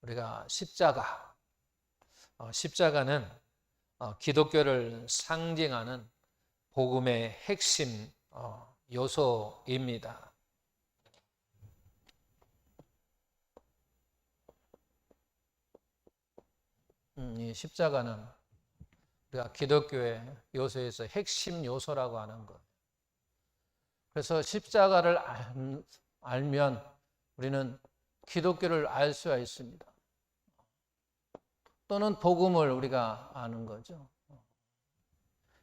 우리가 십자가는 기독교를 상징하는 복음의 핵심 요소입니다. 이 십자가는 우리가 기독교의 요소에서 핵심 요소라고 하는 것. 그래서 십자가를 알면 우리는 기독교를 알 수가 있습니다. 또는 복음을 우리가 아는 거죠.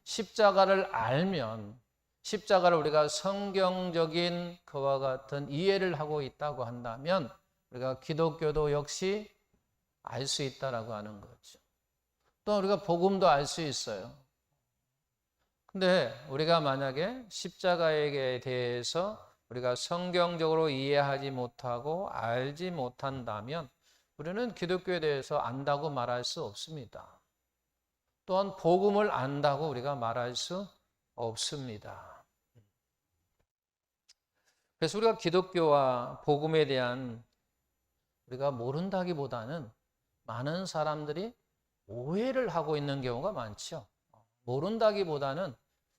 십자가를 알면 십자가를 우리가 성경적인 그와 같은 이해를 하고 있다고 한다면 우리가 기독교도 역시 알 수 있다라고 하는 거죠. 또 우리가 복음도 알 수 있어요. 근데 우리가 만약에 십자가에 대해서 우리가 성경적으로 이해하지 못하고 알지 못한다면 우리는 기독교에 대해서 안다고 말할 수 없습니다. 또한 복음을 안다고 우리가 말할 수 없습니다. 그래서 우리가 기독교와 복음에 대한 우리가 모른다기보다는 많은 사람들이 오해를 하고 있는 경우가 많죠. 모른다기보다는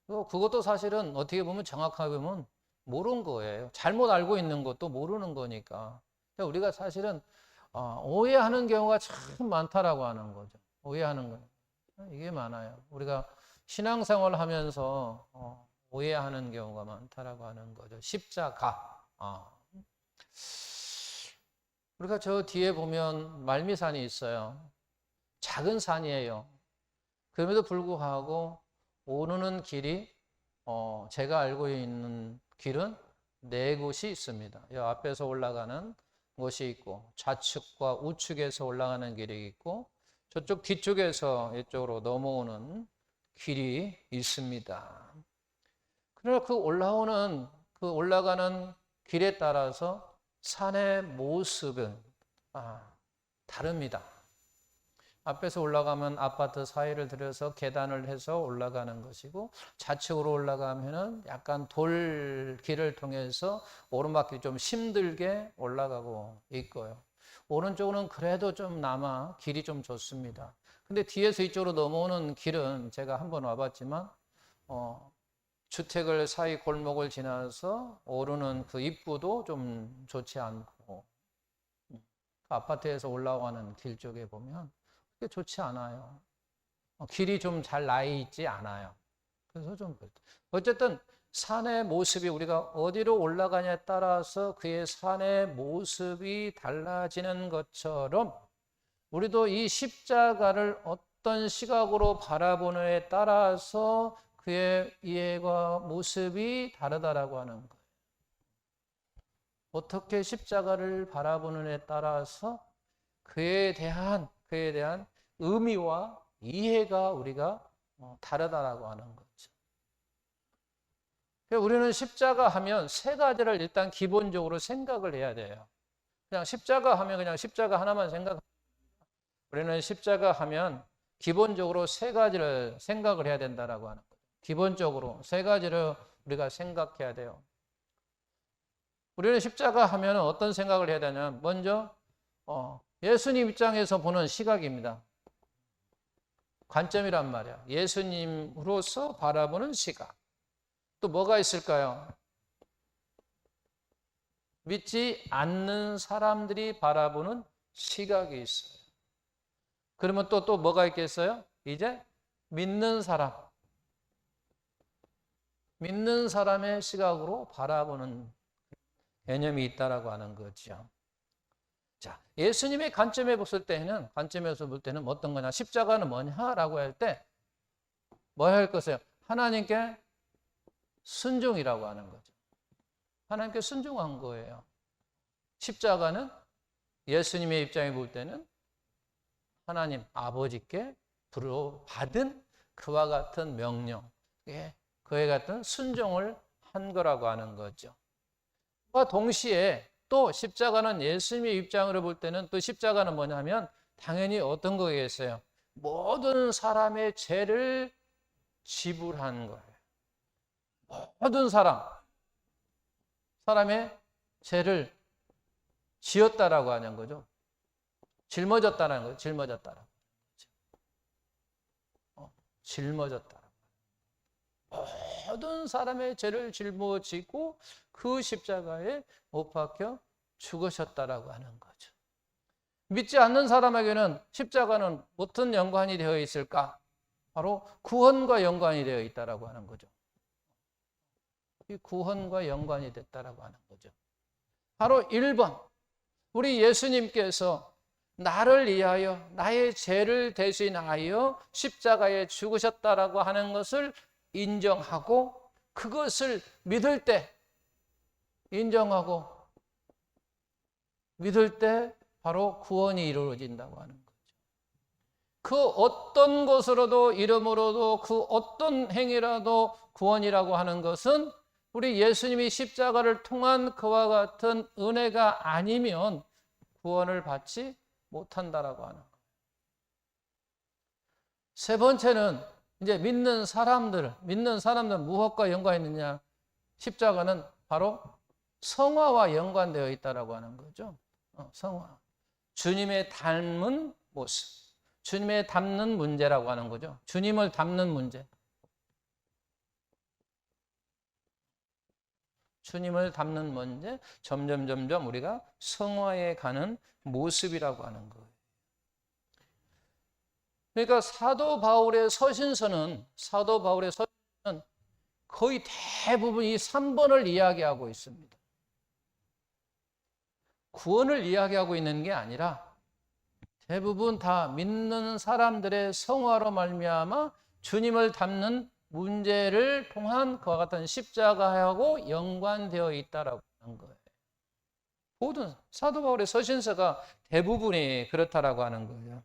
그것도 사실은 어떻게 보면 정확하게 보면 모르는 거예요. 잘못 알고 있는 것도 모르는 거니까. 우리가 사실은 오해하는 경우가 참 많다라고 하는 거죠. 오해하는 거 이게 많아요. 우리가 신앙생활을 하면서 오해하는 경우가 많다라고 하는 거죠. 십자가. 우리가 저 뒤에 보면 말미산이 있어요. 작은 산이에요. 그럼에도 불구하고 오르는 길이 제가 알고 있는 길은 4곳이 있습니다. 이 앞에서 올라가는 곳이 있고 좌측과 우측에서 올라가는 길이 있고 저쪽 뒤쪽에서 이쪽으로 넘어오는 길이 있습니다. 그러나 그 올라가는 길에 따라서 산의 모습은 다릅니다. 앞에서 올라가면 아파트 사이를 들여서 계단을 해서 올라가는 것이고 좌측으로 올라가면은 약간 돌길을 통해서 오르막길이 좀 힘들게 올라가고 있고요. 오른쪽은 그래도 좀 남아 길이 좀 좋습니다. 근데 뒤에서 이쪽으로 넘어오는 길은 제가 한번 와봤지만 주택을 사이 골목을 지나서 오르는 그 입구도 좀 좋지 않고 아파트에서 올라가는 길 쪽에 보면 그게 좋지 않아요. 길이 좀 잘 나 있지 않아요. 그래서 좀 어쨌든 산의 모습이 우리가 어디로 올라가냐에 따라서 그의 산의 모습이 달라지는 것처럼 우리도 이 십자가를 어떤 시각으로 바라보느냐에 따라서 그의 이해와 모습이 다르다라고 하는 거예요. 어떻게 십자가를 바라보느냐에 따라서 그에 대한 의미와 이해가 우리가 다르다라고 하는 거죠. 우리는 십자가 하면 3가지를 일단 기본적으로 생각을 해야 돼요. 그냥 십자가 하면 그냥 십자가 하나만 우리는 십자가 하면 기본적으로 3가지를 생각을 해야 된다라고 하는 거죠. 기본적으로 3가지를 우리가 생각해야 돼요. 우리는 십자가 하면 어떤 생각을 해야 되냐면 먼저 예수님 입장에서 보는 시각입니다. 관점이란 말이야. 예수님으로서 바라보는 시각. 또 뭐가 있을까요? 믿지 않는 사람들이 바라보는 시각이 있어요. 그러면 또 뭐가 있겠어요? 이제 믿는 사람의 시각으로 바라보는 개념이 있다라고 하는 거죠. 자, 예수님의 관점에서 볼 때는 어떤 거냐? 십자가는 뭐냐라고 할 때 뭐 할 것이에요? 하나님께 순종이라고 하는 거죠. 하나님께 순종한 거예요. 십자가는 예수님의 입장에 볼 때는 하나님 아버지께 받은 그와 같은 명령, 그에 같은 순종을 한 거라고 하는 거죠. 그와 동시에 또 십자가는 예수님의 입장으로 볼 때는 또 십자가는 뭐냐면 당연히 어떤 거겠어요? 모든 사람의 죄를 지불한 거예요. 모든 사람의 죄를 지었다라고 하는 거죠. 짊어졌다는 거예요. 짊어졌다라고. 짊어졌다. 모든 사람의 죄를 짊어지고 그 십자가에 못 박혀 죽으셨다라고 하는 거죠. 믿지 않는 사람에게는 십자가는 어떤 연관이 되어 있을까? 바로 구원과 연관이 되어 있다라고 하는 거죠. 이 구원과 연관이 됐다라고 하는 거죠. 바로 1번, 우리 예수님께서 나를 위하여 나의 죄를 대신하여 십자가에 죽으셨다라고 하는 것을 인정하고 그것을 믿을 때, 인정하고 믿을 때 바로 구원이 이루어진다고 하는 거죠. 그 어떤 것으로도 이름으로도 그 어떤 행위라도 구원이라고 하는 것은 우리 예수님이 십자가를 통한 그와 같은 은혜가 아니면 구원을 받지 못한다라고 하는 거예요. 세 번째는 이제 믿는 사람들 무엇과 연관이 있느냐? 십자가는 바로 성화와 연관되어 있다라고 하는 거죠. 성화. 주님의 닮은 모습. 주님의 닮는 문제라고 하는 거죠. 주님을 닮는 문제. 주님을 닮는 문제, 점점 우리가 성화에 가는 모습이라고 하는 거예요. 그러니까 사도 바울의 서신서는 거의 대부분 이 3번을 이야기하고 있습니다. 구원을 이야기하고 있는 게 아니라 대부분 다 믿는 사람들의 성화로 말미암아 주님을 닮는 문제를 통한 그와 같은 십자가하고 연관되어 있다라고 하는 거예요. 모든 사도 바울의 서신서가 대부분이 그렇다라고 하는 거예요.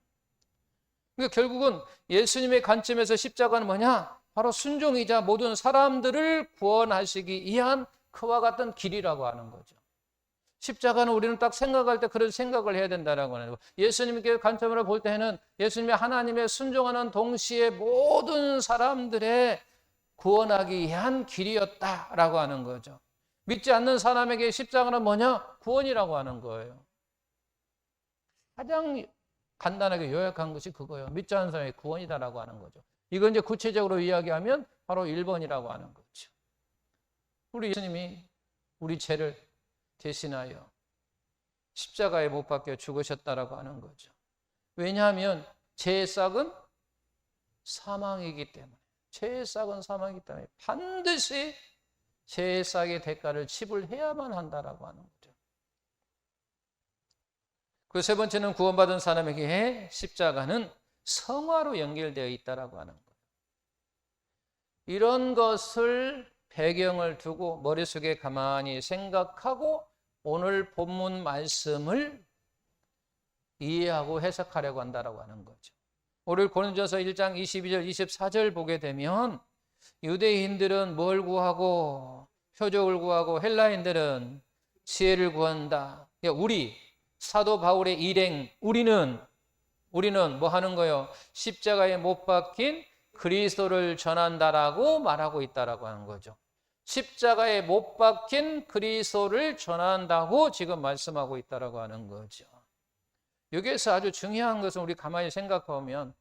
그러니까 결국은 예수님의 관점에서 십자가는 뭐냐? 바로 순종이자 모든 사람들을 구원하시기 위한 그와 같은 길이라고 하는 거죠. 십자가는 우리는 딱 생각할 때 그런 생각을 해야 된다라고 하는 거예요. 예수님께 관점으로 볼 때는 예수님이 하나님의 순종하는 동시에 모든 사람들의 구원하기 위한 길이었다라고 하는 거죠. 믿지 않는 사람에게 십자가는 뭐냐? 구원이라고 하는 거예요. 가장 간단하게 요약한 것이 그거예요. 믿지 않는 사람에게 구원이다라고 하는 거죠. 이건 이제 구체적으로 이야기하면 바로 1번이라고 하는 거죠. 우리 예수님이 우리 죄를 대신하여 십자가에 못 박혀 죽으셨다라고 하는 거죠. 왜냐하면 죄의 싹은 사망이기 때문에, 죄의 싹은 사망이기 때문에 반드시 죄의 싹의 대가를 지불해야만 한다라고 하는 거죠. 그 세 번째는 구원받은 사람에게 십자가는 성화로 연결되어 있다라고 하는 거예요. 이런 것을 배경을 두고 머릿속에 가만히 생각하고 오늘 본문 말씀을 이해하고 해석하려고 한다라고 하는 거죠. 오늘 고린도전서 1장 22절 24절 보게 되면 유대인들은 뭘 구하고 표적을 구하고 헬라인들은 지혜를 구한다. 우리 사도 바울의 일행 우리는 뭐 하는 거예요? 십자가에 못 박힌 그리스도를 전한다라고 말하고 있다라고 하는 거죠. 십자가에 못 박힌 그리스도를 전한다고 지금 말씀하고 있다라고 하는 거죠. 여기에서 아주 중요한 것은 우리 가만히 생각해 보면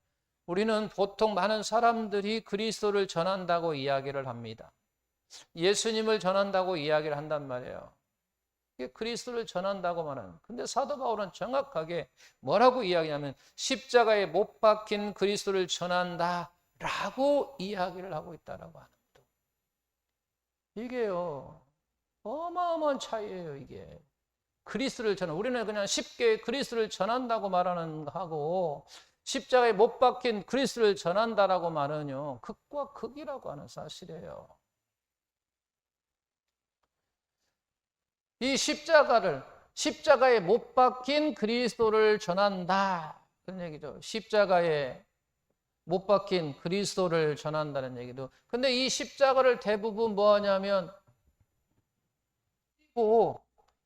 우리는 보통 많은 사람들이 그리스도를 전한다고 이야기를 합니다. 예수님을 전한다고 이야기를 한단 말이에요. 그리스도를 전한다고 말하는. 근데 사도 바울은 정확하게 뭐라고 이야기하냐면 십자가에 못 박힌 그리스도를 전한다라고 이야기를 하고 있다라고 하는 거예요. 이게요 어마어마한 차이예요. 이게 그리스도를 전한, 우리는 그냥 쉽게 그리스도를 전한다고 말하는 거하고 십자가에 못 박힌 그리스도를 전한다라고 말은요 극과 극이라고 하는 사실이에요. 이 십자가에 못 박힌 그리스도를 전한다 그런 얘기죠. 십자가에 못 박힌 그리스도를 전한다는 얘기도. 근데 이 십자가를 대부분 뭐 하냐면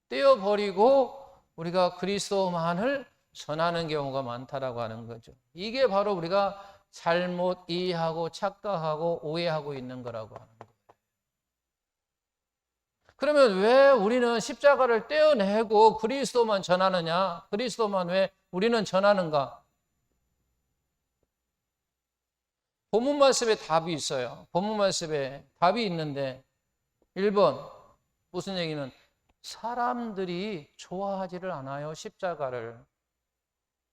떼어버리고 우리가 그리스도만을 전하는 경우가 많다라고 하는 거죠. 이게 바로 우리가 잘못 이해하고 착각하고 오해하고 있는 거라고 하는 거예요. 그러면 왜 우리는 십자가를 떼어내고 그리스도만 전하느냐? 그리스도만 왜 우리는 전하는가? 본문 말씀에 답이 있어요. 본문 말씀에 답이 있는데 1번 무슨 얘기는 사람들이 좋아하지를 않아요. 십자가를.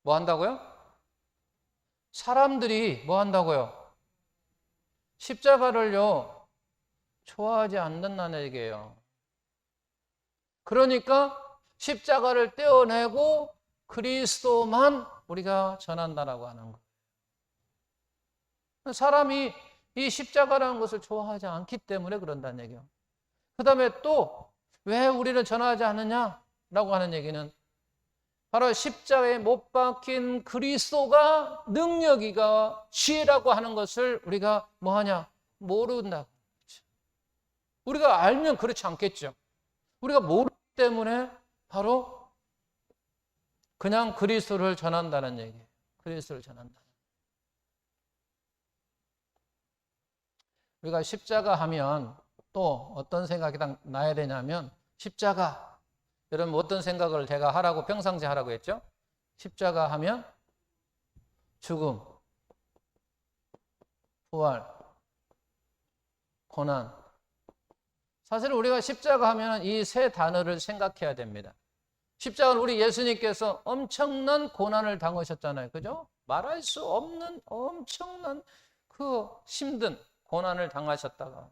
뭐 한다고요? 사람들이 뭐 한다고요? 십자가를요 좋아하지 않는다는 얘기예요. 그러니까 십자가를 떼어내고 그리스도만 우리가 전한다라고 하는 거예요. 사람이 이 십자가라는 것을 좋아하지 않기 때문에 그런다는 얘기예요. 그 다음에 또 왜 우리는 전하지 않느냐라고 하는 얘기는 바로 십자가에 못 박힌 그리스도가 능력이가 지혜라고 하는 것을 우리가 뭐하냐? 모른다. 우리가 알면 그렇지 않겠죠. 우리가 모르기 때문에 바로 그냥 그리스도를 전한다는 얘기예요. 그리스도를 전한다. 우리가 십자가 하면 또 어떤 생각이 나야 되냐면 십자가 여러분 어떤 생각을 제가 하라고 평상시 하라고 했죠? 십자가 하면 죽음, 부활, 고난. 사실 우리가 십자가 하면 이 세 단어를 생각해야 됩니다. 십자가는 우리 예수님께서 엄청난 고난을 당하셨잖아요. 그죠? 말할 수 없는 엄청난 그 힘든 고난을 당하셨다가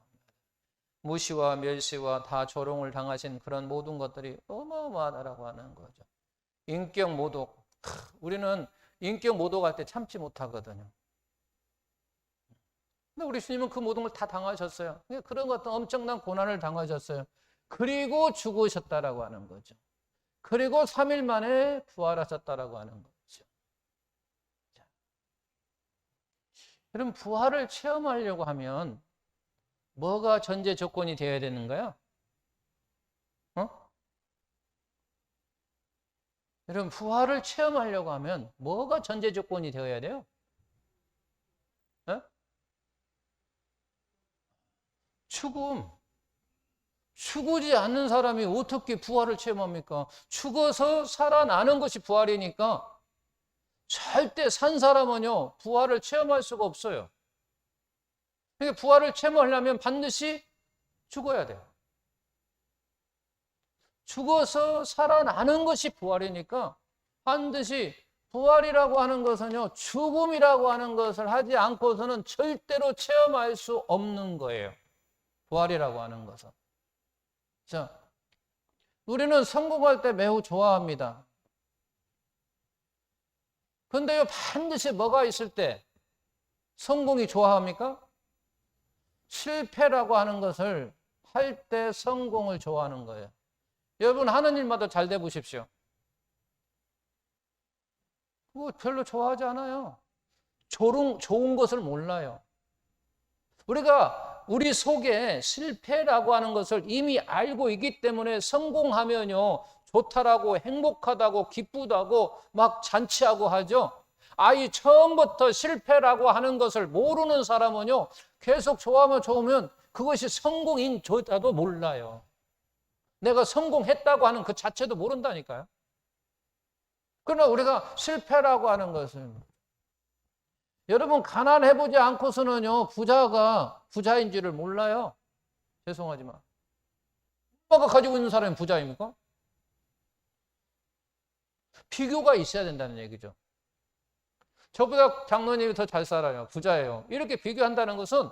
무시와 멸시와 다 조롱을 당하신 그런 모든 것들이 어마어마하다라고 하는 거죠. 인격 모독. 우리는 인격 모독할 때 참지 못하거든요. 근데 우리 주님은 그 모든 걸 다 당하셨어요. 그런 것도 엄청난 고난을 당하셨어요. 그리고 죽으셨다라고 하는 거죠. 그리고 3일 만에 부활하셨다라고 하는 거죠. 자, 여러분 부활을 체험하려고 하면 뭐가 전제 조건이 되어야 되는가요? 여러분 부활을 체험하려고 하면 뭐가 전제 조건이 되어야 돼요? 죽음. 죽지 않는 사람이 어떻게 부활을 체험합니까? 죽어서 살아나는 것이 부활이니까 절대 산 사람은요 부활을 체험할 수가 없어요. 그러니까 부활을 체험하려면 반드시 죽어야 돼요. 죽어서 살아나는 것이 부활이니까 반드시 부활이라고 하는 것은요 죽음이라고 하는 것을 하지 않고서는 절대로 체험할 수 없는 거예요. 부활이라고 하는 것은. 자, 우리는 성공할 때 매우 좋아합니다. 그런데요 반드시 뭐가 있을 때 성공이 좋아합니까? 실패라고 하는 것을 할 때 성공을 좋아하는 거예요. 여러분 하는 일마다 잘 돼 보십시오. 그거 별로 좋아하지 않아요. 좋은 것을 몰라요. 우리가 우리 속에 실패라고 하는 것을 이미 알고 있기 때문에 성공하면요 좋다라고 행복하다고 기쁘다고 막 잔치하고 하죠. 아이 처음부터 실패라고 하는 것을 모르는 사람은요 계속 좋아하면 좋으면 그것이 성공인 조차도 몰라요. 내가 성공했다고 하는 그 자체도 모른다니까요. 그러나 우리가 실패라고 하는 것은 여러분 가난해보지 않고서는요 부자가 부자인지를 몰라요. 죄송하지만 엄마가 가지고 있는 사람이 부자입니까? 비교가 있어야 된다는 얘기죠. 저보다 장로님이 더 잘 살아요. 부자예요. 이렇게 비교한다는 것은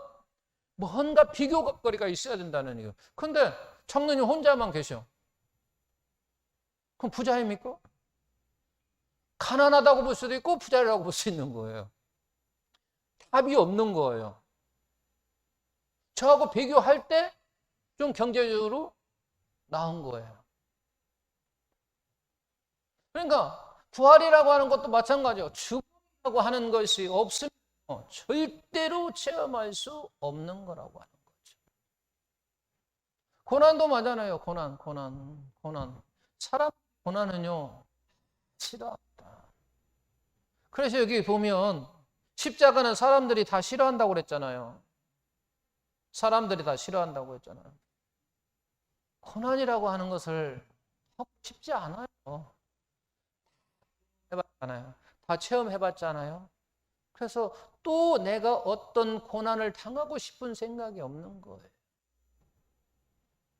뭔가 비교거리가 있어야 된다는 얘기예요. 그런데 장로님 혼자만 계셔. 그럼 부자입니까? 가난하다고 볼 수도 있고 부자라고 볼 수 있는 거예요. 답이 없는 거예요. 저하고 비교할 때 좀 경제적으로 나은 거예요. 그러니까 부활이라고 하는 것도 마찬가지예요. 죽음이라고 하는 것이 없으면 절대로 체험할 수 없는 거라고 하는 거죠. 고난도 맞잖아요. 고난. 사람 고난은요 싫어한다. 그래서 여기 보면 십자가는 사람들이 다 싫어한다고 그랬잖아요. 사람들이 다 싫어한다고 했잖아요. 고난이라고 하는 것을 하고 싶지 않아요. 해봤잖아요. 다 체험해봤잖아요. 그래서 또 내가 어떤 고난을 당하고 싶은 생각이 없는 거예요.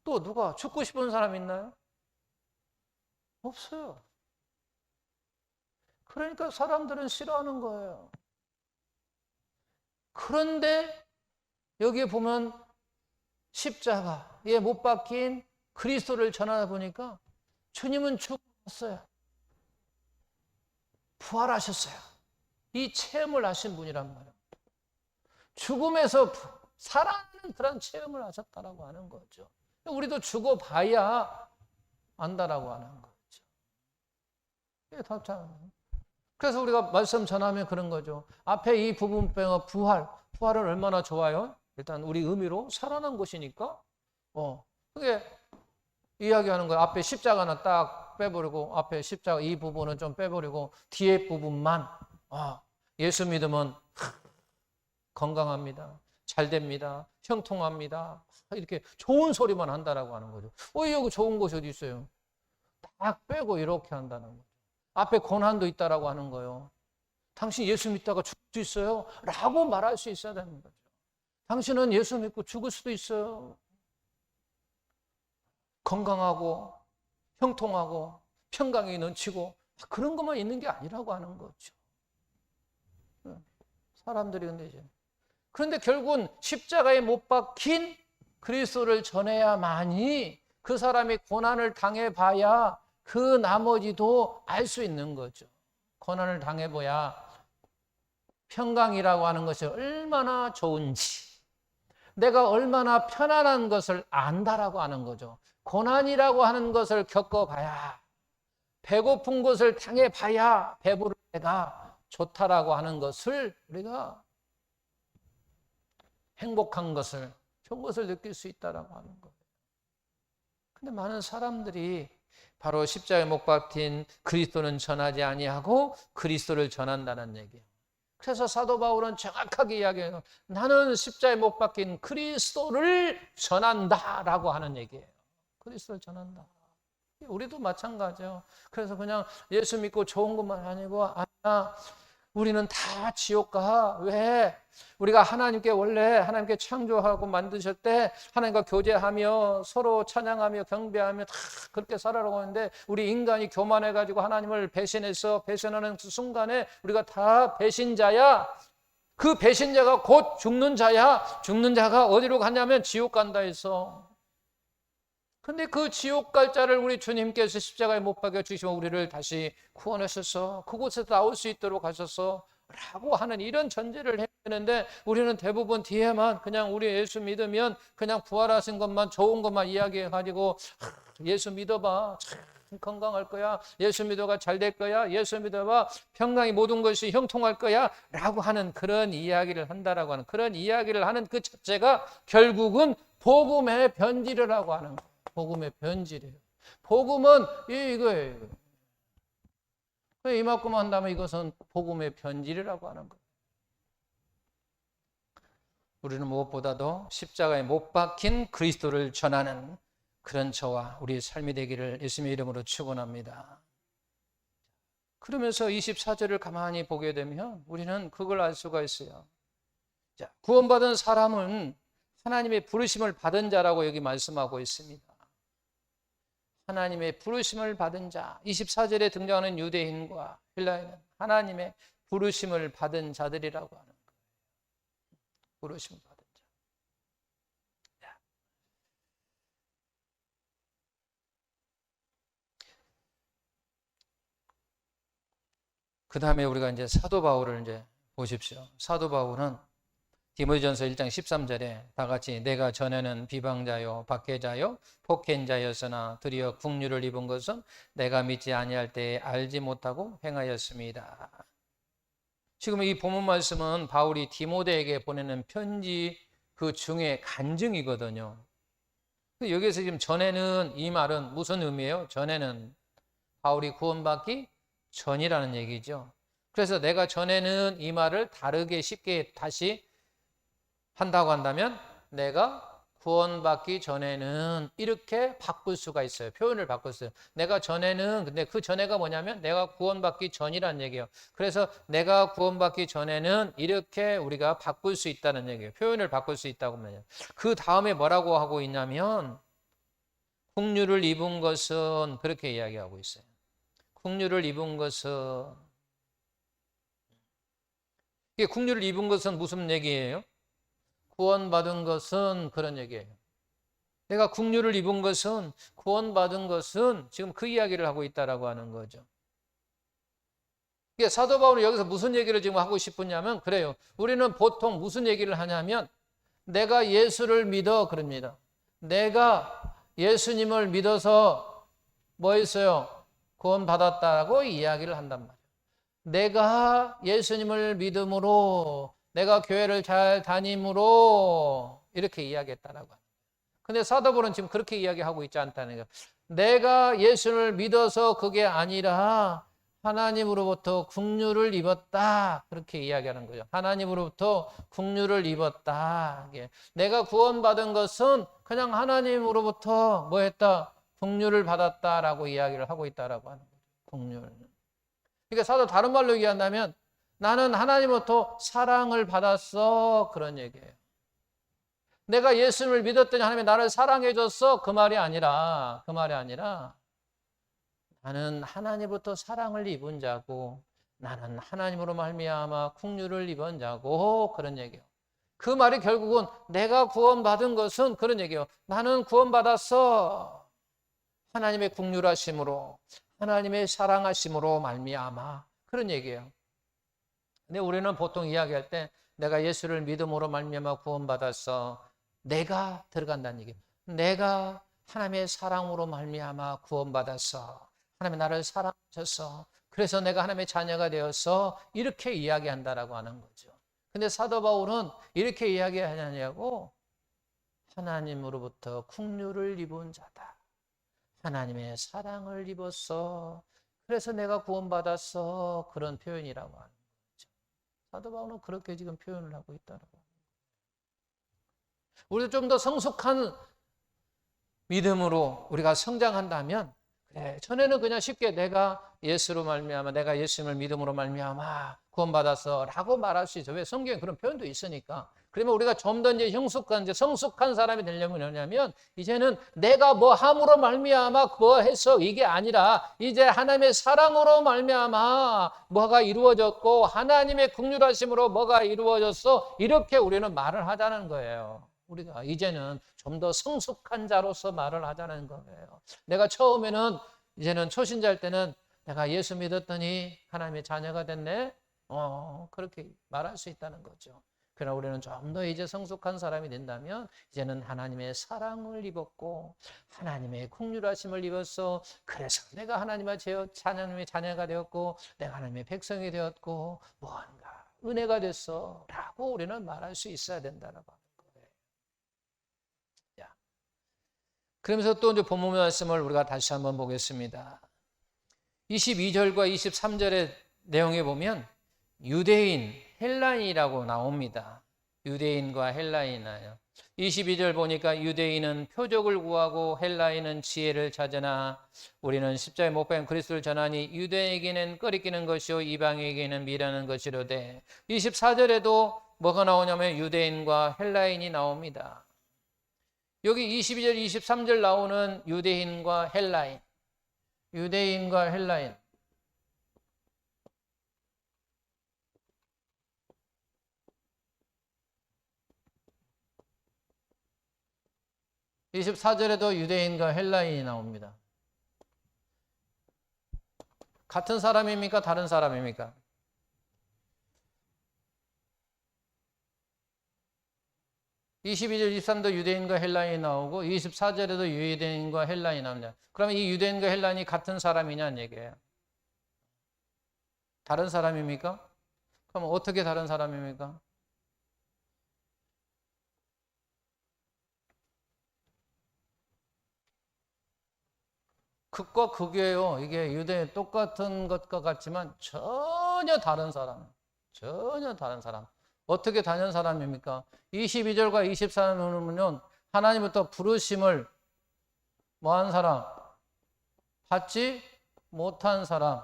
또 누가 죽고 싶은 사람 있나요? 없어요. 그러니까 사람들은 싫어하는 거예요. 그런데 여기에 보면 십자가에 못 박힌 그리스도를 전하다 보니까 주님은 죽었어요. 부활하셨어요. 이 체험을 하신 분이란 말이에요. 죽음에서 살아나는 그런 체험을 하셨다라고 하는 거죠. 우리도 죽어봐야 안다라고 하는 거죠. 그래서 우리가 말씀 전하면 그런 거죠. 앞에 이 부분 빼고 부활은 얼마나 좋아요? 일단 우리 의미로 살아난 것이니까 그게 이야기하는 거예요. 앞에 십자가는 딱 빼버리고 앞에 십자가 이 부분은 좀 빼버리고 뒤에 부분만 예수 믿으면 건강합니다. 잘 됩니다. 형통합니다. 이렇게 좋은 소리만 한다라고 하는 거죠. 여기 좋은 곳이 어디 있어요? 딱 빼고 이렇게 한다는 거죠. 앞에 고난도 있다라고 하는 거예요. 당신 예수 믿다가 죽을 수 있어요? 라고 말할 수 있어야 되는 거죠. 당신은 예수 믿고 죽을 수도 있어요. 건강하고 형통하고 평강이 넘치고 그런 것만 있는 게 아니라고 하는 거죠. 사람들이 그런데 결국은 십자가에 못 박힌 그리스도를 전해야만이 그 사람이 고난을 당해봐야 그 나머지도 알 수 있는 거죠. 고난을 당해봐야 평강이라고 하는 것이 얼마나 좋은지, 내가 얼마나 편안한 것을 안다라고 하는 거죠. 고난이라고 하는 것을 겪어봐야, 배고픈 것을 당해봐야 배부를 때가 좋다라고 하는 것을 우리가 행복한 것을, 좋은 것을 느낄 수 있다라고 하는 거예요. 근데 많은 사람들이 바로 십자가에 못 박힌 그리스도는 전하지 아니하고 그리스도를 전한다는 얘기예요. 그래서 사도 바울은 정확하게 이야기해요. 나는 십자가에 못 박힌 그리스도를 전한다라고 하는 얘기예요. 그리스도를 전한다. 우리도 마찬가지예요. 그래서 그냥 예수 믿고 좋은 것만 아니고 우리는 다 지옥 가. 왜? 우리가 하나님께 원래 하나님께 창조하고 만드실 때 하나님과 교제하며 서로 찬양하며 경배하며 다 그렇게 살아라고 하는데 우리 인간이 교만해가지고 하나님을 배신해서 배신하는 그 순간에 우리가 다 배신자야. 그 배신자가 곧 죽는 자야. 죽는 자가 어디로 갔냐면 지옥 간다 해서. 근데 그 지옥 갈 자를 우리 주님께서 십자가에 못 박여 주시면 우리를 다시 구원하셔서 그곳에서 나올 수 있도록 하셔서 라고 하는 이런 전제를 해야 되는데 우리는 대부분 뒤에만 그냥 우리 예수 믿으면 그냥 부활하신 것만 좋은 것만 이야기해가지고 예수 믿어봐 참 건강할 거야, 예수 믿어가 잘 될 거야, 예수 믿어봐 평강이 모든 것이 형통할 거야 라고 하는 그런 이야기를 한다라고 하는 그런 이야기를 하는 그 자체가 결국은 복음의 변질이라고 하는 거예요. 복음의 변질이에요. 복음은 이거예요. 이만큼 한다면 이것은 복음의 변질이라고 하는 거예요. 우리는 무엇보다도 십자가에 못 박힌 그리스도를 전하는 그런 저와 우리의 삶이 되기를 예수님의 이름으로 축원합니다. 그러면서 24절을 가만히 보게 되면 우리는 그걸 알 수가 있어요. 자, 구원받은 사람은 하나님의 부르심을 받은 자라고 여기 말씀하고 있습니다. 하나님의 부르심을 받은 자, 24절에 등장하는 유대인과 헬라인은 하나님의 부르심을 받은 자들이라고 하는 거예요. 부르심을 받은 자. 그 다음에 우리가 이제 사도 바울을 이제 보십시오. 사도 바울은 디모데전서 1장 13절에 다 같이 내가 전에는 비방자요 박해자요 폭행자였으나 드디어 국류를 입은 것은 내가 믿지 아니할 때에 알지 못하고 행하였습니다. 지금 이 본문 말씀은 바울이 디모데에게 보내는 편지 그 중에 간증이거든요. 여기서 지금 전에는 이 말은 무슨 의미예요? 전에는 바울이 구원받기 전이라는 얘기죠. 그래서 내가 전에는 이 말을 다르게 쉽게 다시 한다고 한다면 내가 구원받기 전에는 이렇게 바꿀 수가 있어요. 표현을 바꿀 수 있어요. 내가 전에는, 근데 그 전에가 뭐냐면 내가 구원받기 전이란 얘기예요. 그래서 내가 구원받기 전에는 이렇게 우리가 바꿀 수 있다는 얘기예요. 표현을 바꿀 수 있다고 말해요. 그 다음에 뭐라고 하고 있냐면 국류를 입은 것은 그렇게 이야기하고 있어요. 국류를 입은 것은, 이게 국류를 입은 것은 무슨 얘기예요? 구원받은 것은 그런 얘기예요. 내가 국류를 입은 것은, 구원받은 것은 지금 그 이야기를 하고 있다라고 하는 거죠. 이게 사도 바울은 여기서 무슨 얘기를 지금 하고 싶으냐면 그래요. 우리는 보통 무슨 얘기를 하냐면 내가 예수를 믿어 그럽니다. 내가 예수님을 믿어서 뭐 했어요? 구원받았다고 이야기를 한단 말이에요. 내가 예수님을 믿음으로, 내가 교회를 잘 다님으로 이렇게 이야기했다라고 합니다. 근데 사도 바울은 지금 그렇게 이야기하고 있지 않다는 거예요. 내가 예수를 믿어서 그게 아니라 하나님으로부터 국류를 입었다. 그렇게 이야기하는 거죠. 하나님으로부터 국류를 입었다. 내가 구원받은 것은 그냥 하나님으로부터 뭐 했다? 국류를 받았다라고 이야기를 하고 있다라고 하는 거죠. 국류를. 그러니까 사도 다른 말로 얘기한다면 나는 하나님으로부터 사랑을 받았어. 그런 얘기예요. 내가 예수를 믿었더니 하나님이 나를 사랑해 줬어. 그 말이 아니라 나는 하나님부터 사랑을 입은 자고 나는 하나님으로 말미암아 국류를 입은 자고 그런 얘기예요. 그 말이 결국은 내가 구원받은 것은 그런 얘기예요. 나는 구원받았어. 하나님의 국률하심으로, 하나님의 사랑하심으로 말미암아 그런 얘기예요. 근데 우리는 보통 이야기할 때 내가 예수를 믿음으로 말미암아 구원받았어. 내가 들어간다는 얘기예요. 내가 하나님의 사랑으로 말미암아 구원받았어. 하나님이 나를 사랑하셔서 그래서 내가 하나님의 자녀가 되어서 이렇게 이야기한다라고 하는 거죠. 근데 사도 바울은 이렇게 이야기하냐고 하나님으로부터 국류를 입은 자다. 하나님의 사랑을 입었어. 그래서 내가 구원받았어. 그런 표현이라고 하는 거죠. 사도 바울은 그렇게 지금 표현을 하고 있다는 거예요. 우리도 좀 더 성숙한 믿음으로 우리가 성장한다면 그래, 전에는 그냥 쉽게 내가 예수로 말미암아 내가 예수님을 믿음으로 말미암아 구원받았어라고 말할 수 있어요. 왜? 성경에 그런 표현도 있으니까. 그러면 우리가 좀 더 이제 성숙한 사람이 되려면 뭐냐면 이제는 내가 뭐 함으로 말미암아 뭐 해서 이게 아니라 이제 하나님의 사랑으로 말미암아 뭐가 이루어졌고 하나님의 긍휼하심으로 뭐가 이루어졌어 이렇게 우리는 말을 하자는 거예요. 우리가 이제는 좀 더 성숙한 자로서 말을 하자는 거예요. 내가 처음에는 이제는 초신자일 때는 내가 예수 믿었더니 하나님의 자녀가 됐네. 그렇게 말할 수 있다는 거죠. 그러나 우리는 좀 더 이제 성숙한 사람이 된다면 이제는 하나님의 사랑을 입었고 하나님의 긍휼하심을 입었어. 그래서 내가 하나님의 자녀가 되었고 내가 하나님의 백성이 되었고 무언가 은혜가 됐어 라고 우리는 말할 수 있어야 된다는 거. 그러면서 또 이제 본문 말씀을 우리가 다시 한번 보겠습니다. 22절과 23절의 내용에 보면 유대인, 헬라인이라고 나옵니다. 유대인과 헬라인이요. 22절 보니까 유대인은 표적을 구하고 헬라인은 지혜를 찾으나 우리는 십자가에 못 박힌 그리스도를 전하니 유대에게는 꺼리끼는 것이요 이방에게는 미라는 것이로되 24절에도 뭐가 나오냐면 유대인과 헬라인이 나옵니다. 여기 22절, 23절 나오는 유대인과 헬라인. 24절에도 유대인과 헬라인이 나옵니다. 같은 사람입니까? 다른 사람입니까? 22절, 23도 유대인과 헬라인이 나오고 24절에도 유대인과 헬라인이 나옵니다. 그러면 이 유대인과 헬라인이 같은 사람이냐는 얘기예요. 다른 사람입니까? 그럼 어떻게 다른 사람입니까? 극과 극이에요. 이게 유대인 똑같은 것과 같지만 전혀 다른 사람. 어떻게 다른 사람입니까? 22절과 24절은 하나님부터 부르심을 뭐한 사람? 받지 못한 사람.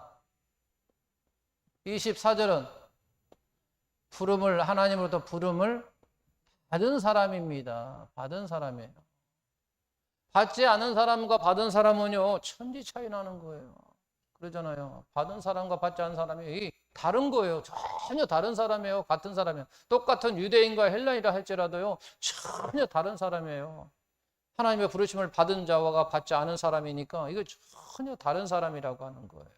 24절은 하나님으로부터 부름을 받은 사람입니다. 받은 사람이에요. 받지 않은 사람과 받은 사람은요, 천지 차이 나는 거예요. 그러잖아요. 받은 사람과 받지 않은 사람이 다른 거예요. 전혀 다른 사람이에요. 같은 사람이에요. 똑같은 유대인과 헬라인이라 할지라도요, 전혀 다른 사람이에요. 하나님의 부르심을 받은 자와 받지 않은 사람이니까 이거 전혀 다른 사람이라고 하는 거예요.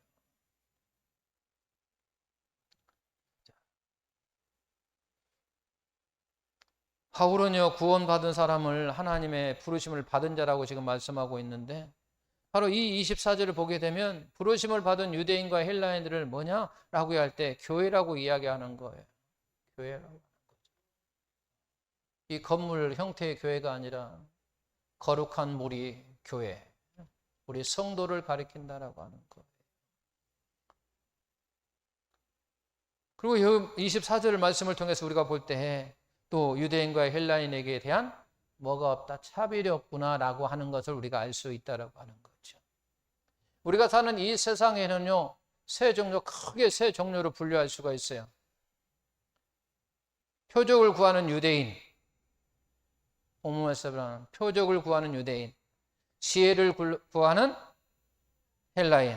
바울은요, 구원받은 사람을 하나님의 부르심을 받은 자라고 지금 말씀하고 있는데, 바로 이 24절을 보게 되면 부르심을 받은 유대인과 헬라인들을 뭐냐라고 할 때 교회라고 이야기하는 거예요. 교회라고 하는 거죠. 이 건물 형태의 교회가 아니라 거룩한 무리 교회, 우리 성도를 가리킨다라고 하는 거예요. 그리고 이 24절 말씀을 통해서 우리가 볼 때 또 유대인과 헬라인에게 대한 뭐가 없다, 차별이 없구나라고 하는 것을 우리가 알 수 있다라고 하는 거죠. 우리가 사는 이 세상에는요, 크게 세 종류로 분류할 수가 있어요. 표적을 구하는 유대인, 본문에서 말하는 표적을 구하는 유대인, 지혜를 구하는 헬라인,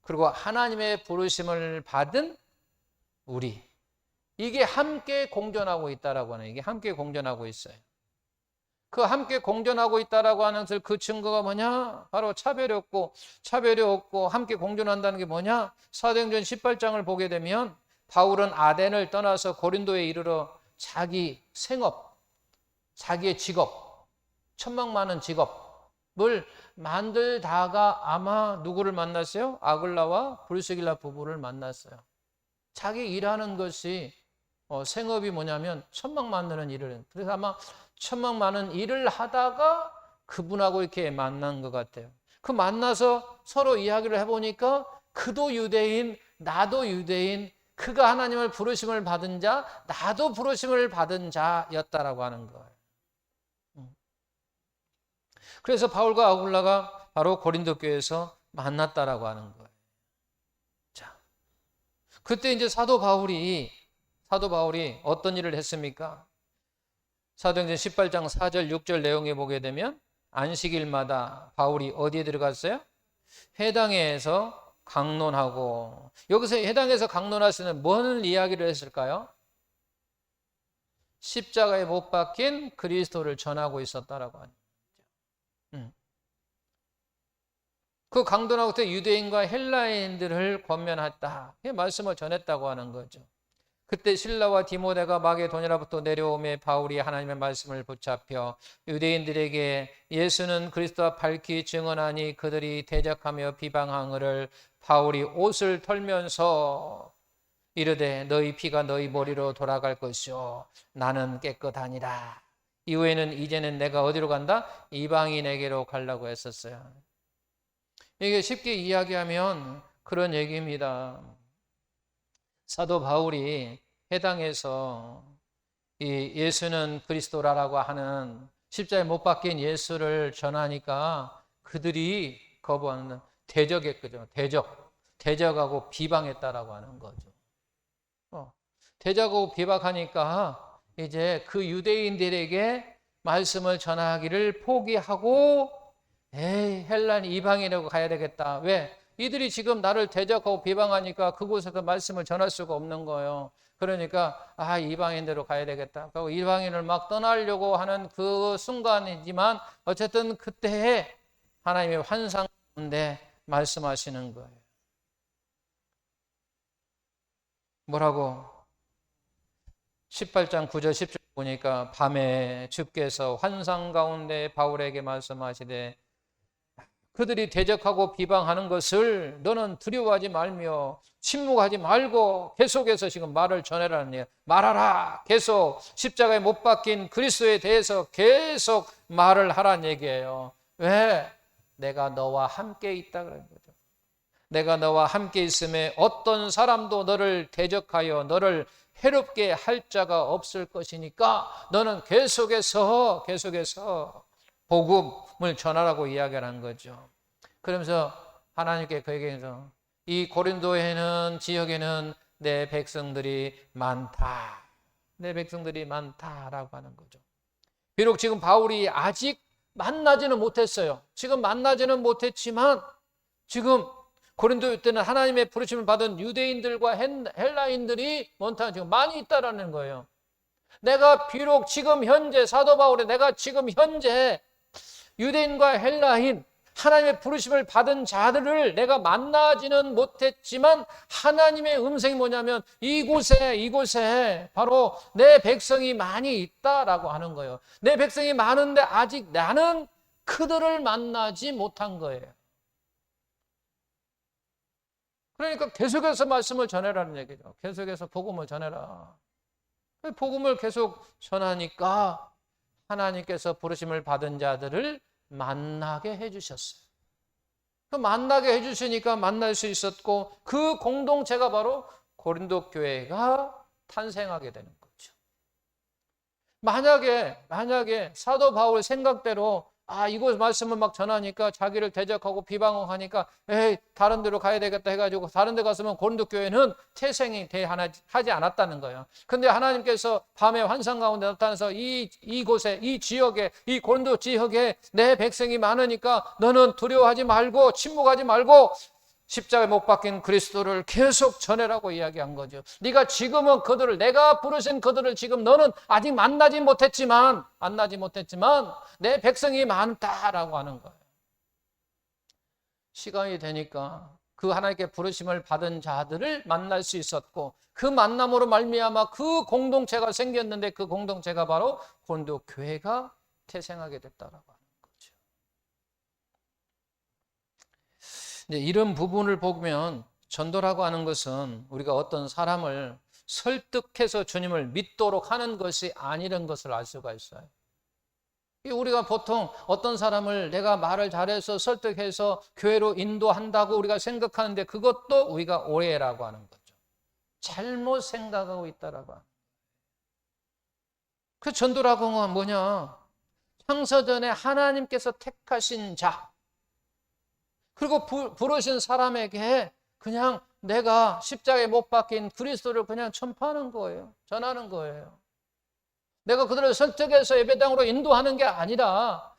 그리고 하나님의 부르심을 받은 우리. 이게 함께 공존하고 있다라고 하는, 이게 함께 공존하고 있어요. 그 함께 공존하고 있다라고 하는 그 증거가 뭐냐? 바로 차별이 없고 함께 공존한다는 게 뭐냐? 사도행전 18장을 보게 되면 바울은 아덴을 떠나서 고린도에 이르러 자기 생업, 자기의 직업, 천막 많은 직업을 만들다가 아마 누구를 만났어요? 아글라와 브리스길라 부부를 만났어요. 자기 일하는 것이 생업이 뭐냐면 천막 만드는 일을 해요. 그래서 아마 천막 많은 일을 하다가 그분하고 이렇게 만난 것 같아요. 그 만나서 서로 이야기를 해보니까 그도 유대인, 나도 유대인, 그가 하나님을 부르심을 받은 자, 나도 부르심을 받은 자였다라고 하는 거예요. 그래서 바울과 아굴라가 바로 고린도 교회에서 만났다라고 하는 거예요. 자, 그때 이제 사도 바울이 어떤 일을 했습니까? 사도행전 18장 4절 6절 내용에 보게 되면 안식일마다 바울이 어디에 들어갔어요? 회당에서 강론하고, 여기서 회당에서 강론하시는 뭔 이야기를 했을까요? 십자가에 못 박힌 그리스도를 전하고 있었다라고 하는 거죠. 그 강론하고 때 유대인과 헬라인들을 권면했다, 말씀을 전했다고 하는 거죠. 그때 실라와 디모데가 마게도냐로부터 내려오매 바울이 하나님의 말씀을 붙잡혀 유대인들에게 예수는 그리스도와 밝히 증언하니 그들이 대적하며 비방하거늘 바울이 옷을 털면서 이르되 너희 피가 너희 머리로 돌아갈 것이요 나는 깨끗하니라. 이후에는 이제는 내가 어디로 간다? 이방인에게로 가려고 했었어요. 이게 쉽게 이야기하면 그런 얘기입니다. 사도 바울이 회당에서 이 예수는 그리스도라고 하는 십자가에 못 박힌 예수를 전하니까 그들이 거부하는 대적했거든요. 대적하고 비방했다라고 하는 거죠. 대적하고 비방하니까 이제 그 유대인들에게 말씀을 전하기를 포기하고 헬란 이방인으로 가야 되겠다. 왜? 이들이 지금 나를 대적하고 비방하니까 그곳에서 말씀을 전할 수가 없는 거예요. 그러니까 이방인대로 가야 되겠다. 그리고 이방인을 막 떠나려고 하는 그 순간이지만 어쨌든 그때에 하나님의 환상 가운데 말씀하시는 거예요. 뭐라고? 18장 9절 10절 보니까 밤에 주께서 환상 가운데 바울에게 말씀하시되 그들이 대적하고 비방하는 것을 너는 두려워하지 말며 침묵하지 말고 계속해서 지금 말을 전해라는 얘기예요. 말하라. 계속 십자가에 못 박힌 그리스도에 대해서 계속 말을 하라는 얘기예요. 왜? 내가 너와 함께 있다 그런 거죠. 내가 너와 함께 있음에 어떤 사람도 너를 대적하여 너를 해롭게 할 자가 없을 것이니까 너는 계속해서 복음을 전하라고 이야기하는 거죠. 그러면서 하나님께 그에게서 이 고린도에는 지역에는 내 백성들이 많다. 내 백성들이 많다라고 하는 거죠. 비록 지금 바울이 아직 만나지는 못했어요. 지금 만나지는 못했지만 지금 고린도 때는 하나님의 부르심을 받은 유대인들과 헬라인들이 많다. 지금 많이 있다라는 거예요. 내가 비록 지금 현재 사도 바울이 내가 지금 현재 유대인과 헬라인 하나님의 부르심을 받은 자들을 내가 만나지는 못했지만 하나님의 음성이 뭐냐면 이곳에 바로 내 백성이 많이 있다라고 하는 거예요. 내 백성이 많은데 아직 나는 그들을 만나지 못한 거예요. 그러니까 계속해서 말씀을 전해라는 얘기죠. 계속해서 복음을 전해라. 복음을 계속 전하니까 하나님께서 부르심을 받은 자들을 만나게 해주셨어요. 그 만나게 해주시니까 만날 수 있었고 그 공동체가 바로 고린도 교회가 탄생하게 되는 거죠. 만약에 사도 바울 생각대로 이곳 말씀을 막 전하니까 자기를 대적하고 비방하니까 다른 데로 가야 되겠다 해가지고 다른 데 갔으면 고린도 교회는 태생이 하지 않았다는 거예요. 근데 하나님께서 밤에 환상 가운데 나타나서 이곳에 이 지역에 이 고린도 지역에 내 백성이 많으니까 너는 두려워하지 말고 침묵하지 말고 십자가에 못 박힌 그리스도를 계속 전해라고 이야기한 거죠. 네가 지금은 그들을 내가 부르신 그들을 지금 너는 아직 만나지 못했지만 내 백성이 많다라고 하는 거예요. 시간이 되니까 그 하나님께 부르심을 받은 자들을 만날 수 있었고 그 만남으로 말미암아 그 공동체가 생겼는데 그 공동체가 바로 고린도 교회가 태생하게 됐다라고 하는 거죠. 이런 부분을 보면 전도라고 하는 것은 우리가 어떤 사람을 설득해서 주님을 믿도록 하는 것이 아니라는 것을 알 수가 있어요. 우리가 보통 어떤 사람을 내가 말을 잘해서 설득해서 교회로 인도한다고 우리가 생각하는데 그것도 우리가 오해라고 하는 거죠. 잘못 생각하고 있다라고 하는 거예요. 그 전도라고 하는 건 뭐냐? 창세전에 하나님께서 택하신 자 그리고 부르신 사람에게 그냥 내가 십자가에 못 박힌 그리스도를 그냥 전파하는 거예요. 전하는 거예요. 내가 그들을 설득해서 예배당으로 인도하는 게 아니라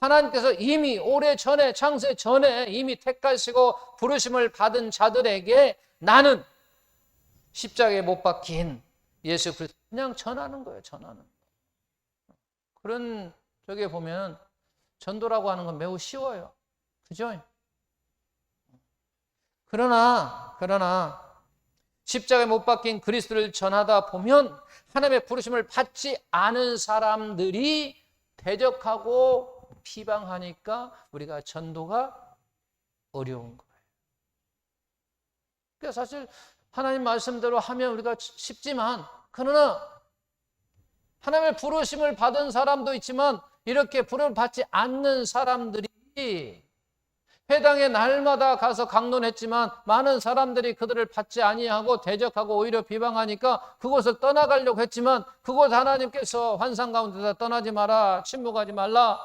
하나님께서 이미 오래전에 창세 전에 이미 택하시고 부르심을 받은 자들에게 나는 십자가에 못 박힌 예수 그리스도 그냥 전하는 거예요. 전하는 거예요. 그런 쪽에 보면 전도라고 하는 건 매우 쉬워요. 그죠? 그러나 십자가에 못 박힌 그리스도를 전하다 보면 하나님의 부르심을 받지 않은 사람들이 대적하고 비방하니까 우리가 전도가 어려운 거예요. 그러니까 사실 하나님 말씀대로 하면 우리가 쉽지만 그러나 하나님의 부르심을 받은 사람도 있지만 이렇게 부름을 받지 않는 사람들이 회당에 날마다 가서 강론했지만 많은 사람들이 그들을 받지 아니하고 대적하고 오히려 비방하니까 그곳을 떠나가려고 했지만 그곳 하나님께서 환상 가운데서 떠나지 마라, 침묵하지 말라,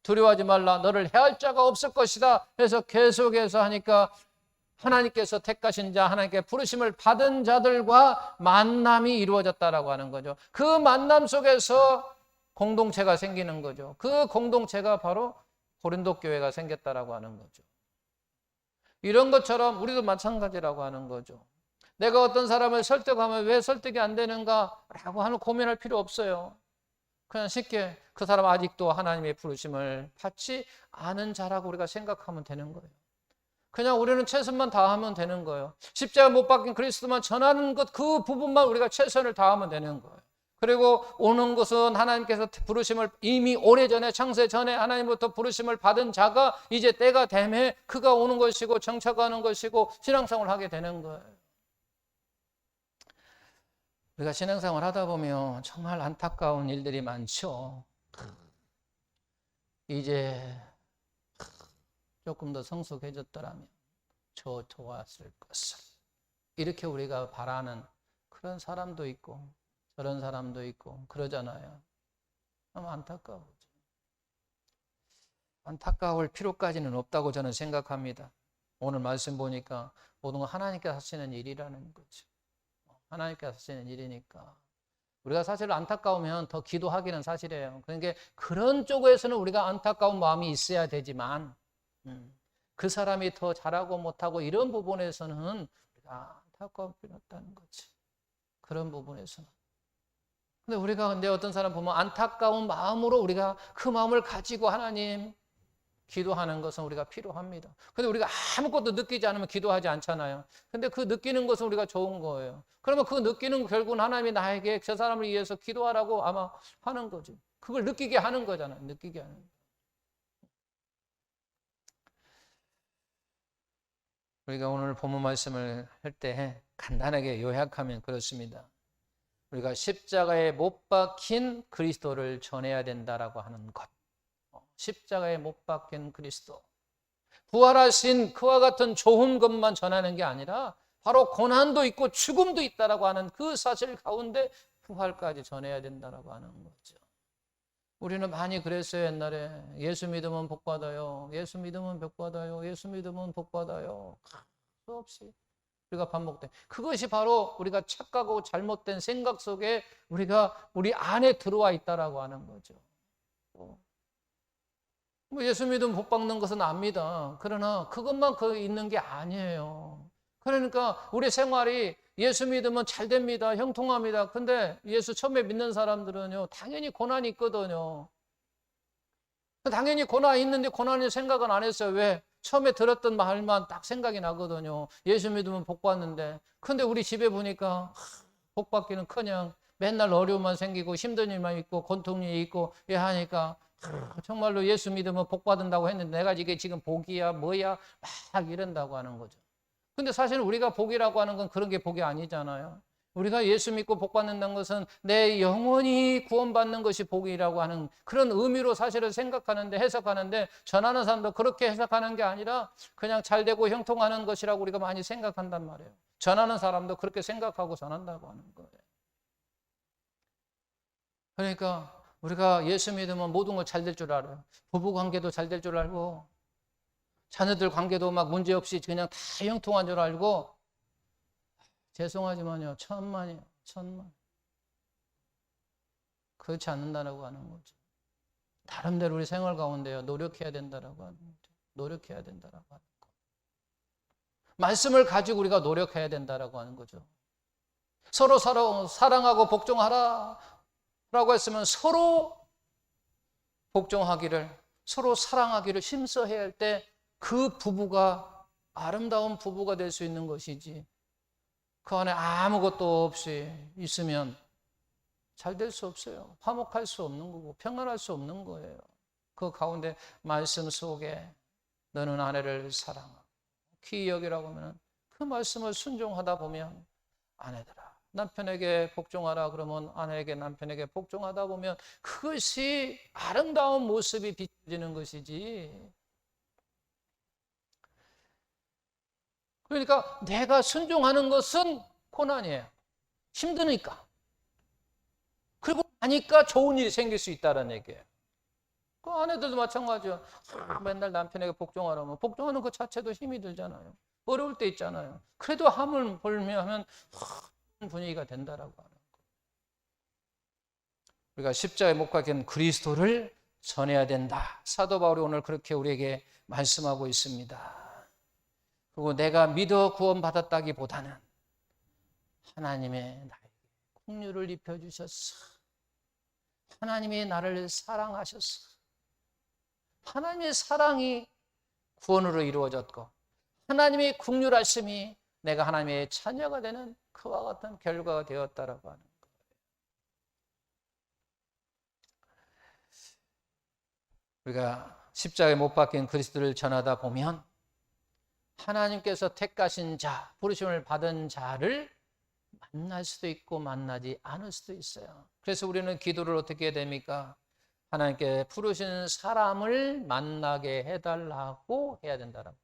두려워하지 말라, 너를 해할 자가 없을 것이다 해서 계속해서 하니까 하나님께서 택하신 자, 하나님께 부르심을 받은 자들과 만남이 이루어졌다라고 하는 거죠. 그 만남 속에서 공동체가 생기는 거죠. 그 공동체가 바로 고린도 교회가 생겼다라고 하는 거죠. 이런 것처럼 우리도 마찬가지라고 하는 거죠. 내가 어떤 사람을 설득하면 왜 설득이 안 되는가라고 하는 고민할 필요 없어요. 그냥 쉽게 그 사람 아직도 하나님의 부르심을 받지 않은 자라고 우리가 생각하면 되는 거예요. 그냥 우리는 최선만 다하면 되는 거예요. 십자가 못 박힌 그리스도만 전하는 것 그 부분만 우리가 최선을 다하면 되는 거예요. 그리고 오는 것은 하나님께서 부르심을 이미 오래전에 창세 전에 하나님부터 부르심을 받은 자가 이제 때가 되매 그가 오는 것이고 정착하는 것이고 신앙생활을 하게 되는 거예요. 우리가 신앙생활을 하다 보면 정말 안타까운 일들이 많죠. 이제 조금 더 성숙해졌더라면 좋았을 것을. 이렇게 우리가 바라는 그런 사람도 있고 저런 사람도 있고 그러잖아요. 참 안타까워요. 안타까울 필요까지는 없다고 저는 생각합니다. 오늘 말씀 보니까 모든 건 하나님께서 하시는 일이라는 거죠. 하나님께서 하시는 일이니까. 우리가 사실 안타까우면 더 기도하기는 사실이에요. 그러니까 그런 쪽에서는 우리가 안타까운 마음이 있어야 되지만 그 사람이 더 잘하고 못하고 이런 부분에서는 우리가 안타까울 필요 없다는 거지. 그런 부분에서는. 근데 어떤 사람 보면 안타까운 마음으로 우리가 그 마음을 가지고 하나님 기도하는 것은 우리가 필요합니다. 근데 우리가 아무것도 느끼지 않으면 기도하지 않잖아요. 근데 그 느끼는 것은 우리가 좋은 거예요. 그러면 그 느끼는 결국은 하나님이 나에게 저 사람을 위해서 기도하라고 아마 하는 거지. 그걸 느끼게 하는 거잖아요. 느끼게 하는 거. 우리가 오늘 본문 말씀을 할 때 간단하게 요약하면 그렇습니다. 우리가 십자가에 못 박힌 그리스도를 전해야 된다라고 하는 것. 십자가에 못 박힌 그리스도. 부활하신 그와 같은 좋은 것만 전하는 게 아니라 바로 고난도 있고 죽음도 있다라고 하는 그 사실 가운데 부활까지 전해야 된다라고 하는 거죠. 우리는 많이 그랬어요. 옛날에 예수 믿으면 복 받아요. 예수 믿으면 복 받아요. 예수 믿으면 복 받아요. 수없이 우리가 반복된 그것이 바로 우리가 착각하고 잘못된 생각 속에 우리 안에 들어와 있다라고 하는 거죠. 예수 믿으면 복 받는 것은 압니다. 그러나 그것만 있는 게 아니에요. 그러니까 우리 생활이 예수 믿으면 잘 됩니다. 형통합니다. 근데 예수 처음에 믿는 사람들은요, 당연히 고난이 있거든요. 당연히 고난이 있는데 고난이 생각은 안 했어요. 왜? 처음에 들었던 말만 딱 생각이 나거든요. 예수 믿으면 복 받는데. 근데 우리 집에 보니까 복 받기는커녕 맨날 어려움만 생기고 힘든 일만 있고 고통이 있고 하니까 정말로 예수 믿으면 복 받는다고 했는데 내가 이게 지금 복이야 뭐야 막 이런다고 하는 거죠. 근데 사실 우리가 복이라고 하는 건 그런 게 복이 아니잖아요. 우리가 예수 믿고 복 받는다는 것은 내 영혼이 구원받는 것이 복이라고 하는 그런 의미로 사실은 생각하는데 해석하는데 전하는 사람도 그렇게 해석하는 게 아니라 그냥 잘 되고 형통하는 것이라고 우리가 많이 생각한단 말이에요. 전하는 사람도 그렇게 생각하고 전한다고 하는 거예요. 그러니까 우리가 예수 믿으면 모든 걸 잘 될 줄 알아요. 부부 관계도 잘 될 줄 알고 자녀들 관계도 막 문제없이 그냥 다 형통한 줄 알고 죄송하지만요. 천만이에요. 천만. 그렇지 않는다라고 하는 거죠. 나름대로 우리 생활 가운데요. 노력해야 된다라고 하는 거죠. 노력해야 된다라고 하는 거. 말씀을 가지고 우리가 노력해야 된다라고 하는 거죠. 서로 사랑하고 복종하라 라고 했으면 서로 복종하기를 서로 사랑하기를 힘써야 할 때 그 부부가 아름다운 부부가 될 수 있는 것이지 그 안에 아무것도 없이 있으면 잘 될 수 없어요. 화목할 수 없는 거고 평안할 수 없는 거예요. 그 가운데 말씀 속에 너는 아내를 사랑하고 귀히 여기라고 하면 그 말씀을 순종하다 보면 아내들아 남편에게 복종하라 그러면 아내에게 남편에게 복종하다 보면 그것이 아름다운 모습이 비춰지는 것이지. 그러니까 내가 순종하는 것은 고난이에요. 힘드니까. 그리고 나니까 좋은 일이 생길 수 있다는 얘기예요. 그 아내들도 마찬가지예요. 맨날 남편에게 복종하라면 복종하는 것 자체도 힘이 들잖아요. 어려울 때 있잖아요. 그래도 함을 벌면 분위기가 된다라고 하는 거. 우리가 십자가에 못 박힌 그리스도를 전해야 된다. 사도 바울이 오늘 그렇게 우리에게 말씀하고 있습니다. 그리고 내가 믿어 구원받았다기보다는 하나님의 나에게 긍휼을 입혀주셨어. 하나님이 나를 사랑하셨어. 하나님의 사랑이 구원으로 이루어졌고 하나님의 긍휼하심이 내가 하나님의 자녀가 되는 그와 같은 결과가 되었다라고 하는 거예요. 우리가 십자가에 못 박힌 그리스도를 전하다 보면 하나님께서 택하신 자, 부르심을 받은 자를 만날 수도 있고 만나지 않을 수도 있어요. 그래서 우리는 기도를 어떻게 해야 됩니까? 하나님께 부르신 사람을 만나게 해달라고 해야 된다라고.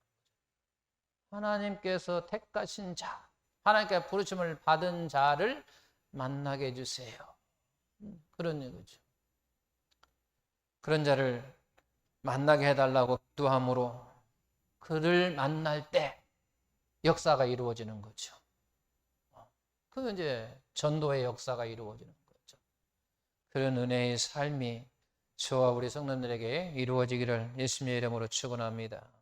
하나님께서 택하신 자, 하나님께 부르심을 받은 자를 만나게 해주세요. 그런 얘기죠. 그런 자를 만나게 해달라고 기도함으로 그를 만날 때 역사가 이루어지는 거죠. 그 이제 전도의 역사가 이루어지는 거죠. 그런 은혜의 삶이 저와 우리 성도들에게 이루어지기를 예수님의 이름으로 축원합니다.